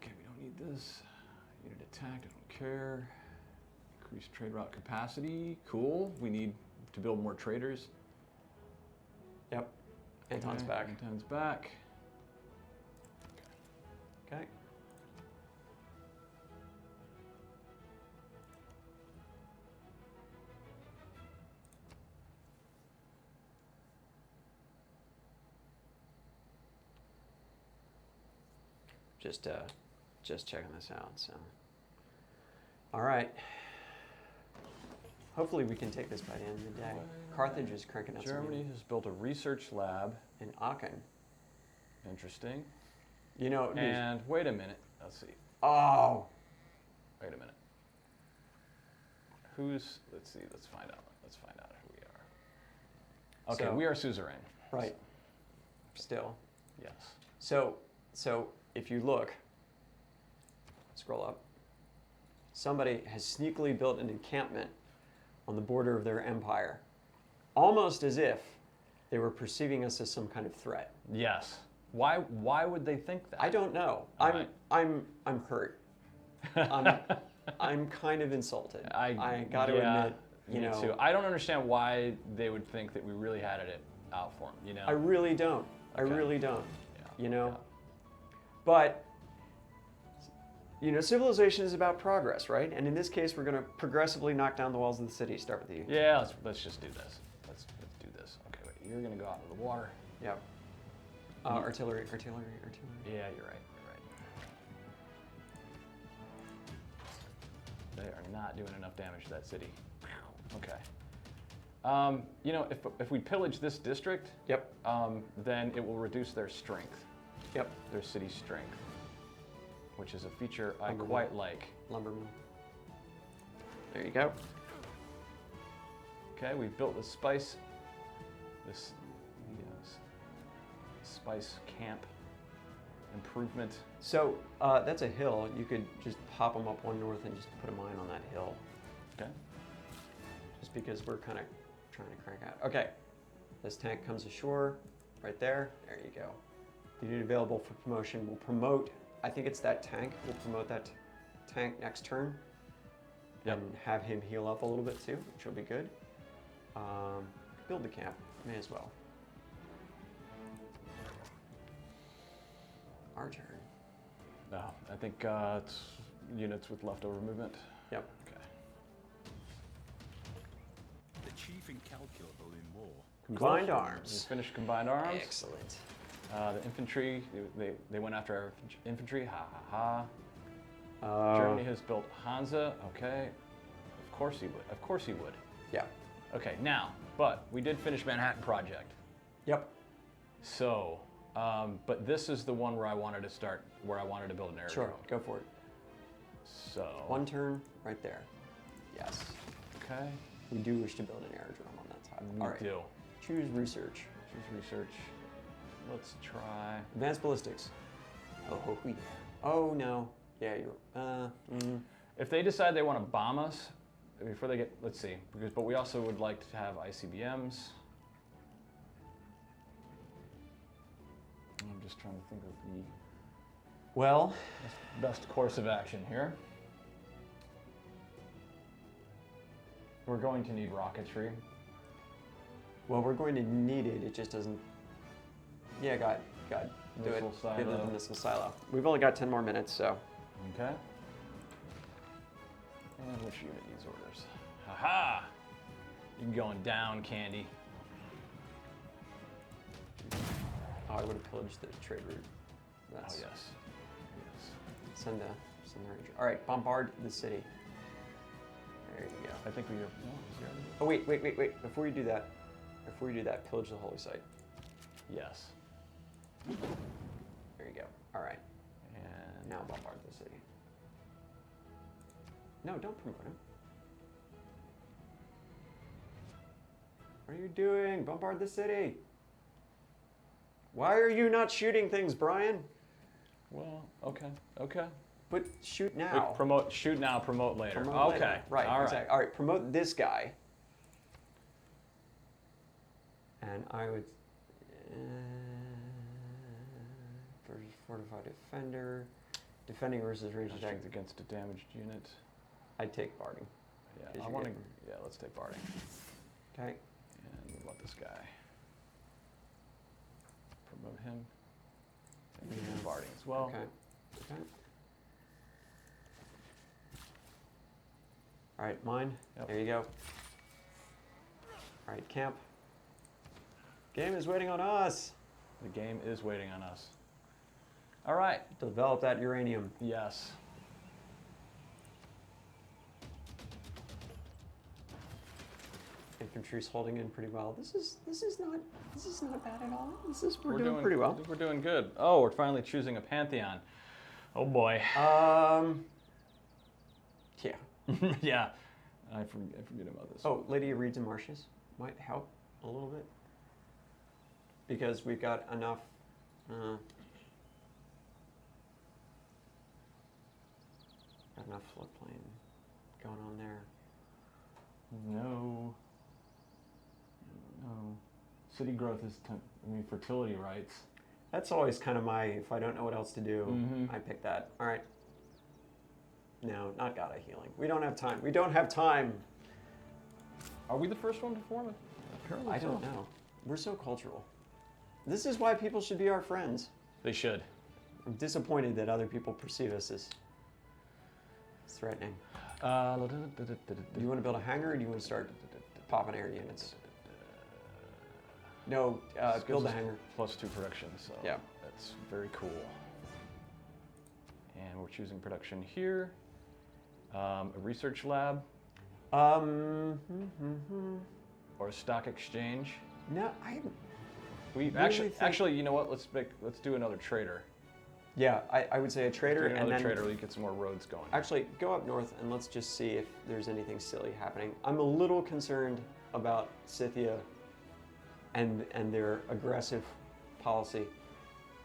Okay, we don't need this. Unit attacked. I don't care. Increase trade route capacity. Cool. We need to build more traders. Yep. Anton's Okay, back. Anton's back. Okay. Just checking this out. So, all right. Hopefully we can take this by the end of the day. Carthage is cranking out some Germany has built a research lab. in Aachen. Interesting. You know, And wait a minute. Let's see. oh, Wait a minute. Let's see. Let's find out. Let's find out who we are. Okay, So- we are suzerain. right. Still. Yes. So if you look, scroll up, somebody has sneakily built an encampment on the border of their empire, almost as if they were perceiving us as some kind of threat. Yes. Why would they think that? I don't know. All I'm right. I'm hurt. I'm kind of insulted. I got to yeah, admit, you me know, too. I don't understand why they would think that we really had it out for them. You know. I really don't. I Okay. really don't. Yeah, You know, yeah. but you know, civilization is about progress, right? And in this case, we're going to progressively knock down the walls of the city. Start with you. Yeah. Let's just do this. Let's do this. Okay. Wait. You're gonna go out into the water. Yep. Artillery. Yeah. You're right. They are not doing enough damage to that city. Okay. You know, if we pillage this district, Yep. then it will reduce their strength, Yep. their city strength, which is a feature I Lumber quite mill. like. Lumber mill. There you go. Okay, we've built this spice camp improvement. So that's a hill. You could just pop them up one north and just put a mine on that hill. Okay. Just because we're kind of trying to crank out. Okay. This tank comes ashore right there. There you go. The unit available for promotion will promote, I think it's that tank. We'll promote that tank next turn. Yep. And have him heal up a little bit too, which will be good. Build the camp. May as well. Our turn. No, I think it's units with leftover movement. Yep. Okay. The chief incalculable in war. Combined We arms. finished combined arms. Excellent. The infantry, they went after our infantry. Ha ha ha. Germany has built Hansa. Okay. Of course he would. Of course he would. Yeah. Okay. Now, but we did finish Manhattan Project. Yep. So, but this is the one where I wanted to start, where I wanted to build an aerodrome. Sure. Go for it. So. One turn right there. Yes. Okay. We do wish to build an aerodrome on that side. We All right. do. Choose research. Choose research. Let's try. Advanced ballistics. Oh, yeah. Oh, no. Yeah, you're. If they decide they want to bomb us, before they get, let's see, but we also would like to have ICBMs. I'm just trying to think of the Well, best course of action here. We're going to need rocketry. we're going to need it. It just doesn't. Yeah, go ahead. Do it. Missile silo. Give them the missile silo. We've only got 10 more minutes, so. Okay. And which unit needs orders? Haha! You're going down, Candy. Oh, I would have pillaged the trade route. Oh That's, yes. Yes. Send the ranger. All right, bombard the city. There you go. I think we are. No, is he already? Oh wait! Before you do that, pillage the holy site. Yes. There you go. All right. And Now bombard the city. No, don't promote him. What are you doing? Bombard the city. Why are you not shooting things, Brian? well, okay, okay. But shoot Wait, now. shoot now, promote later. Promote okay, later. Right. all right. Exactly. All right. Promote this guy. And I would. Versus fortified defender. Defending versus rage attack. Strength against a damaged unit. I'd take barding. Yeah, Did I you want to. get- Yeah, let's take Barding. Okay. And what about this guy? Promote him. And give him Yeah. Barding as well. Okay. Okay. All right, mine. Yep. There you go. All right, camp. Game is waiting on us. The game is waiting on us. All right. Develop that uranium. Yes. Infantry's holding in pretty well. This is not bad at all. We're doing pretty well. We're doing good. Oh, we're finally choosing a pantheon. Oh boy. Yeah. Yeah. I forget about this. Oh, Lady of Reeds and Marshes might help a little bit because we've got enough. Got enough floodplain going on there. No. No. City growth is, fertility rights. That's always kind of my, if I don't know what else to do, Mhm. I pick that. All right. No, not Gata healing. We don't have time. We don't have time. Are we the first one to form it? Apparently I don't so. know. We're so cultural. This is why people should be our friends. They should. I'm disappointed that other people perceive us as threatening. Do you want to build a hangar or do you want to start popping air units? No, This build gives the us hangar. +2 production, so Yeah. that's very cool. And we're choosing production here. A research lab No, or a stock exchange. I. We Really think- actually, you know what? Let's do another trader. Yeah, I would say a trader, Do and another then trader. We get some more roads going. actually go up north and let's just see if there's anything silly happening. I'm a little concerned about Scythia and their aggressive policy.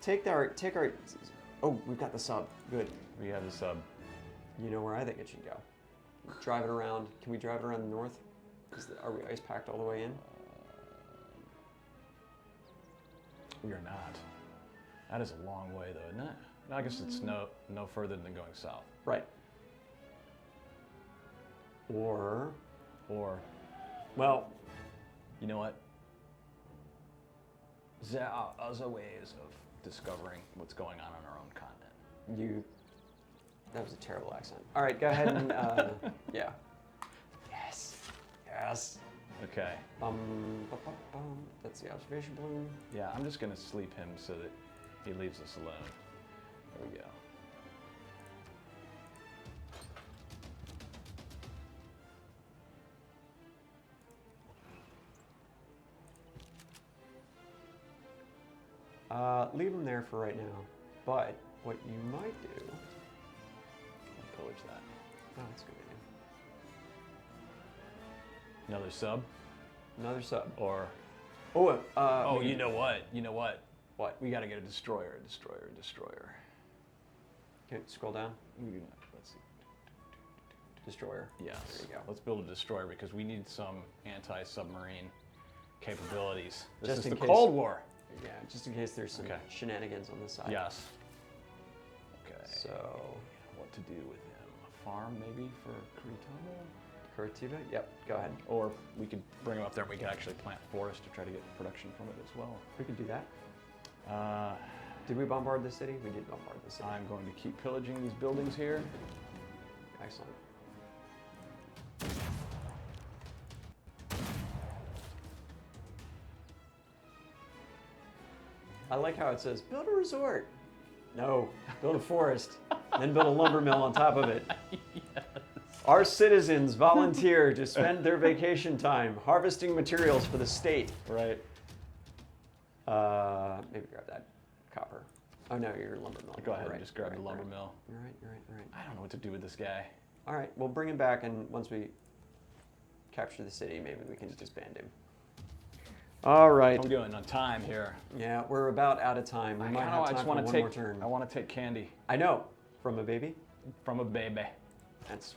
Take our. Oh, we've got the sub. Good. We have the sub. You know where I think it should go. Drive it around. Can we drive it around the north? Are we ice packed all the way in? We are not. That is a long way, though, isn't it? No, I guess it's no further than going south. Right. Or, well, You know what? There are other ways of discovering what's going on our own continent. that was a terrible accent. All right, go ahead and, yeah. Yes. Okay. That's the observation balloon. Yeah, I'm just gonna sleep him so that he leaves us alone. There we go. Leave them there for right now. But what you might do, I'll pillage that. oh, that's a good idea. Another sub? Another sub. Or Oh, you know what? You know what? What? We gotta get a destroyer. Okay, scroll down. Let's see. Destroyer. Yes. There you go. Let's build a destroyer because we need some anti-submarine capabilities. This Just is in the case. Cold War. Yeah, just in case there's some Okay. shenanigans on this side. Yes. Okay. So, What to do with him? A farm maybe for Kuritama? Curitiba? Yep, go ahead. Or we could bring him up there and we could actually plant forest to try to get production from it as well. We could do that. Uh, Did we bombard the city? We did bombard the city. I'm going to keep pillaging these buildings here. Excellent. I like how it says, build a resort. No, build a forest, then build a lumber mill on top of it. Yes. Our citizens volunteer to spend their vacation time harvesting materials for the state. Right. Maybe grab that copper. Oh no, you're a lumber mill. Go ahead You're and just grab the lumber mill. You're right, you're right, you're right. I don't know what to do with this guy. All right, we'll bring him back, and once we capture the city, maybe we can disband him. All right. How are we doing on time here? Yeah, we're about out of time. We might have time for one more turn. I want to take candy I know. From a baby? from a baby.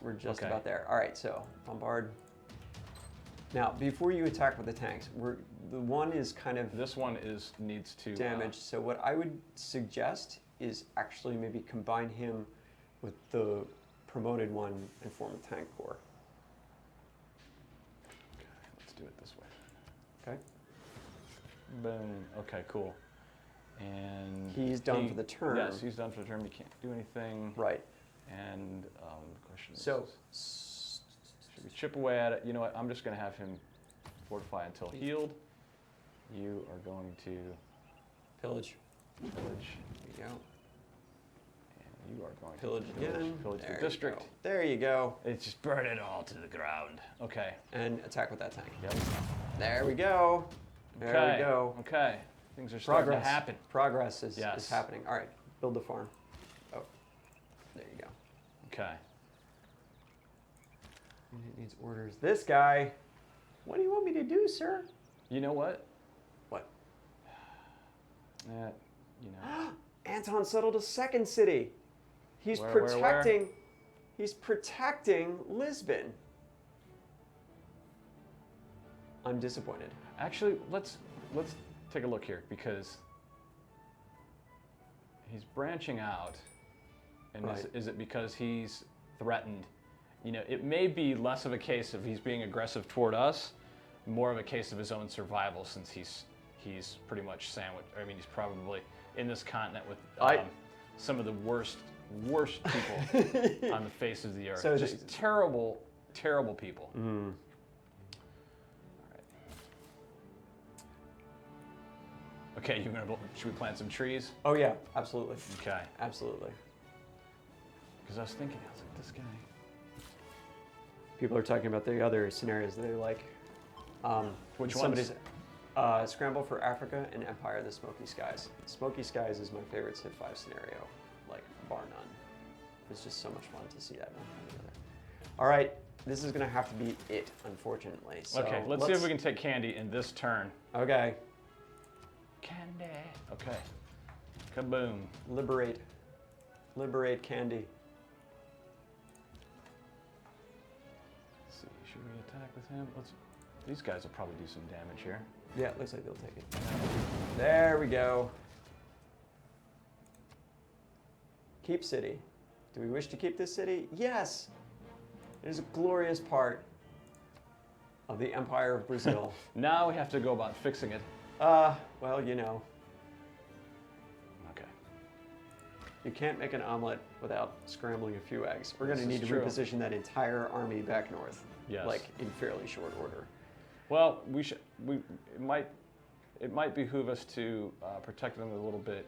We're just Okay. about there. All right, so bombard. Now, before you attack with the tanks, the one is kind of This one needs to damaged. So what I would suggest is actually maybe combine him with the promoted one and form a tank corps. Okay, let's do it this way. Okay. Boom. Okay, cool. And He's done for the turn. Yes, he's done for the turn. He can't do anything. Right. And the question is, So should we chip away at it? You know what? I'm just going to have him fortify until healed. You are going to pillage. pillage, There you go. and you are going Pillage to again. pillage There the you district. go. There you go. It's just burn it all to the ground. Okay. And attack with that tank. Yep. There we go. There Okay. we go. Okay. Things are starting Progress. to happen. Progress is Yes. happening. All right, build the farm. Oh, there you go. Okay. And it needs orders. This guy. What do you want me to do, sir? You know what? What? You know. Anton settled a second city. He's Where? protecting. He's protecting Lisbon. I'm disappointed. Actually, let's take a look here because he's branching out, and Right. is it because he's threatened? You know, it may be less of a case of he's being aggressive toward us, more of a case of his own survival since he's pretty much sandwiched. I mean, he's probably in this continent with some of the worst people on the face of the earth. So just terrible, terrible people. Okay, should we plant some trees? Oh yeah, absolutely. Okay. Absolutely. Because I was like, this guy. People are talking about the other scenarios that they like. Which somebody's Scramble for Africa and Empire of the Smoky Skies. Smoky Skies is my favorite Civ 5 scenario, like bar none. It's just so much fun to see that one together. All right, this is gonna have to be it, unfortunately. So Okay, let's see if we can take candy in this turn. Okay, Candy. Okay. Kaboom. liberate Candy. Let's see, should we attack with him? These guys will probably do some damage here. Yeah, it looks like they'll take it. There we go. Keep city. Do we wish to keep this city? Yes. It is a glorious part of the Empire of Brazil. Now we have to go about fixing it. Well, you know, Okay. you can't make an omelet without scrambling a few eggs. We're going to This need is to true. reposition that entire army back north. Yes. Like in fairly short order. Well, it might behoove us to protect them a little bit,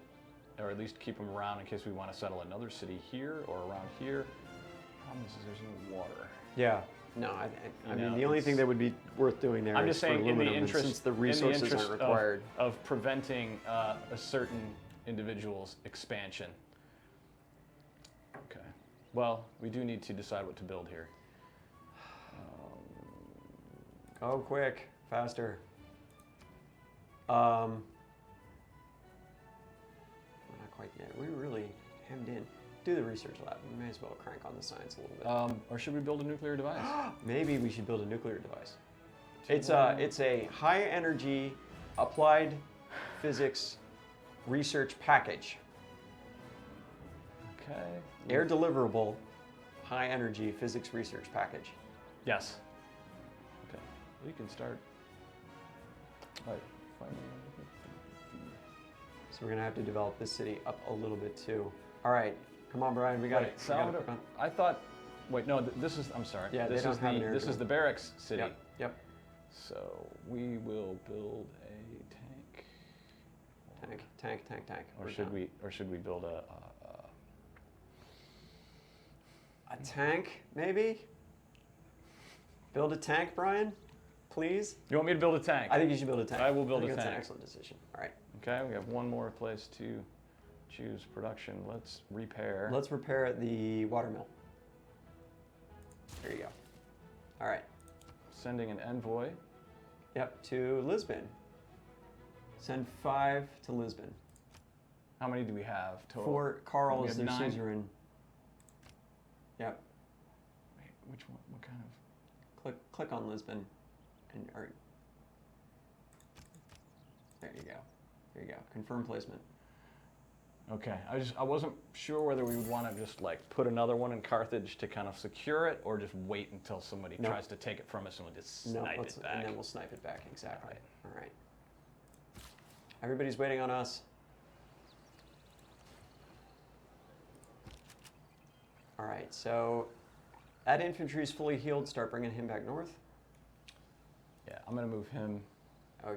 or at least keep them around in case we want to settle another city here or around here. Problem is there's no water. Yeah. No, I mean, know, the only thing that would be worth doing there I'm is just for saying, in aluminum, the and interest, since the in the resources interest aren't required. of preventing a certain individual's expansion. Okay. Well, we do need to decide what to build here. Go quick, faster. We're not quite there. We're really hemmed in. Do the research lab. We may as well crank on the science a little bit. Or should we build a nuclear device? Maybe we should build a nuclear device. It's a high energy applied physics research package. Okay. Air deliverable high energy physics research package. Yes. Okay. We can start. Right. So we're gonna have to develop this city up a little bit too. All right, come on, Brian. We got it. Salvador. I thought. Wait, no. This is. I'm sorry. Yeah, this they is don't have the. an This is the barracks city. Yep. Yep. So we will build a tank. Tank. Or We're should done. we? Or should we build a A tank, maybe? Build a tank, Brian, please. You want me to build a tank? I think you should build a tank. I will build I think a that's tank. an excellent decision. All right. Okay, we have one more place to choose production. Let's repair. Let's repair the watermill. There you go. All right. Sending an envoy. Yep, to Lisbon. Send 5 to Lisbon. How many do we have total? 4 Carl We is have their 9. suzerain. Yep. Wait, which one? What kind of? Click on Lisbon, and or there you go. There you go. Confirm placement. Okay, I wasn't sure whether we would want to just like put another one in Carthage to kind of secure it, or just wait until somebody Nope. tries to take it from us and we'll just No, snipe it back. and then we'll snipe it back. Exactly. Alright. All right. Everybody's waiting on us. All right. So, that infantry is fully healed. Start bringing him back north. Yeah, I'm gonna move him. Oh,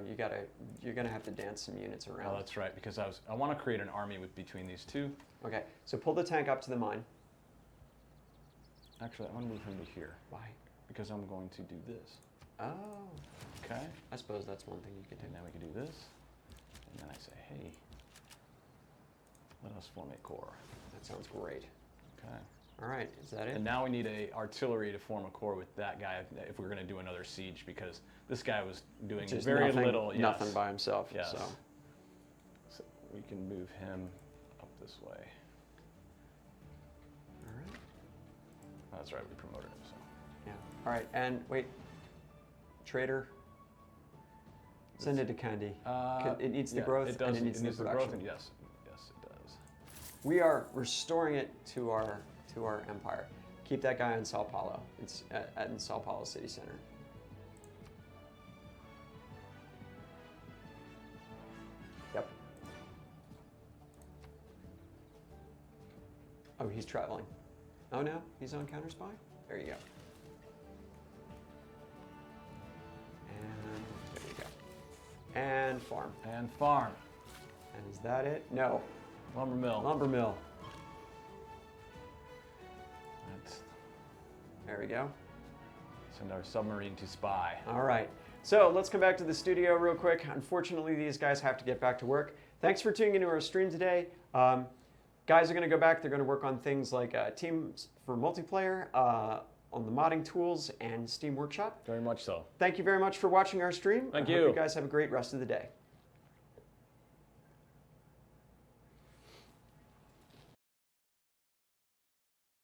you're gonna have to dance some units around. Oh, that's right, because I want to create an army between these two. Okay. So pull the tank up to the mine. Actually, I want to move him to here Why? because I'm going to do this. Oh. Okay, I suppose that's one thing you could do. and then we can do this, and then I say, hey, let us form a corps. That sounds great. Okay. All right. Is that it? And now we need a artillery to form a corps with that guy if we're going to do another siege, because this guy was doing Just very nothing, little. Yes. Nothing by himself. Yes. So. We can move him up this way. All right. That's right, we promoted him. So. Yeah. All right. And wait. Trader. Send it to Candy. It needs the growth It does. and it needs the growth, production. and yes, it does. We are restoring it to our empire. Keep that guy in Sao Paulo. It's in Sao Paulo city center. Yep. Oh, he's traveling. Oh no, he's on counter spy. There you go. And there you go. And farm. And farm. And is that it? No. Lumber mill. Lumber mill. Let's There we go. send our submarine to spy. All right. So let's come back to the studio real quick. Unfortunately, these guys have to get back to work. Thanks for tuning into our stream today. Guys are going to go back. They're going to work on things like teams for multiplayer, on the modding tools, and Steam Workshop. Very much so. Thank you very much for watching our stream. Thank I you. hope you guys have a great rest of the day.